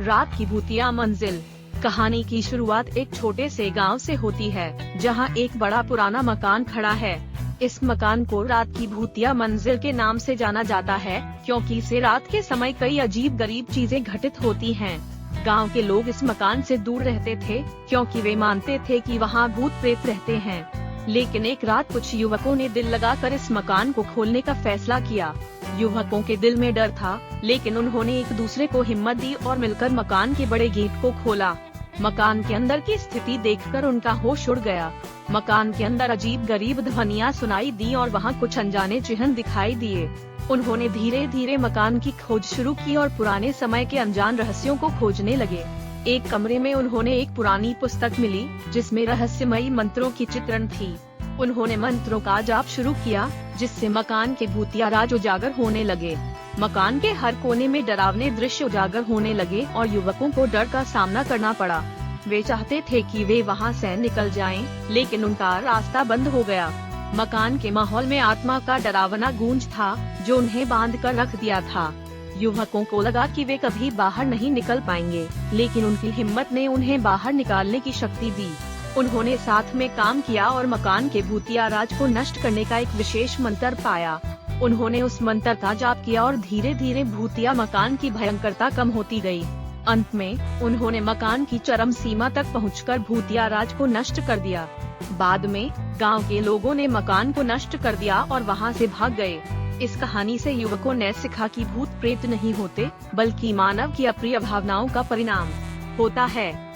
रात की भूतिया मंजिल। कहानी की शुरुआत एक छोटे से गांव से होती है, जहां एक बड़ा पुराना मकान खड़ा है। इस मकान को रात की भूतिया मंजिल के नाम से जाना जाता है, क्योंकि इसे रात के समय कई अजीब गरीब चीजें घटित होती हैं। गांव के लोग इस मकान से दूर रहते थे, क्योंकि वे मानते थे कि वहां भूत प्रेत रहते हैं। लेकिन एक रात कुछ युवकों ने दिल लगाकर इस मकान को खोलने का फैसला किया। युवकों के दिल में डर था, लेकिन उन्होंने एक दूसरे को हिम्मत दी और मिलकर मकान के बड़े गेट को खोला। मकान के अंदर की स्थिति देखकर उनका होश उड़ गया। मकान के अंदर अजीब गरीब ध्वनियाँ सुनाई दी और वहाँ कुछ अनजाने चिन्ह दिखाई दिए। उन्होंने धीरे धीरे मकान की खोज शुरू की और पुराने समय के अनजान रहस्यों को खोजने लगे। एक कमरे में उन्होंने एक पुरानी पुस्तक मिली, जिसमें रहस्यमयी मंत्रों की चित्रण थी। उन्होंने मंत्रों का जाप शुरू किया, जिससे मकान के भूतिया राज उजागर होने लगे। मकान के हर कोने में डरावने दृश्य उजागर होने लगे और युवकों को डर का सामना करना पड़ा। वे चाहते थे कि वे वहां से निकल जाएं, लेकिन उनका रास्ता बंद हो गया। मकान के माहौल में आत्मा का डरावना गूंज था, जो उन्हें बांध कर रख दिया था। युवकों को लगा कि वे कभी बाहर नहीं निकल पाएंगे, लेकिन उनकी हिम्मत ने उन्हें बाहर निकालने की शक्ति दी। उन्होंने साथ में काम किया और मकान के भूतिया राज को नष्ट करने का एक विशेष मंत्र पाया। उन्होंने उस मंत्र का जाप किया और धीरे धीरे भूतिया मकान की भयंकरता कम होती गई। अंत में उन्होंने मकान की चरम सीमा तक पहुंचकर भूतिया राज को नष्ट कर दिया। बाद में गांव के लोगों ने मकान को नष्ट कर दिया और वहां से भाग गए। इस कहानी से युवकों ने सीखा कि भूत प्रेत नहीं होते, बल्कि मानव की अप्रिय भावनाओं का परिणाम होता है।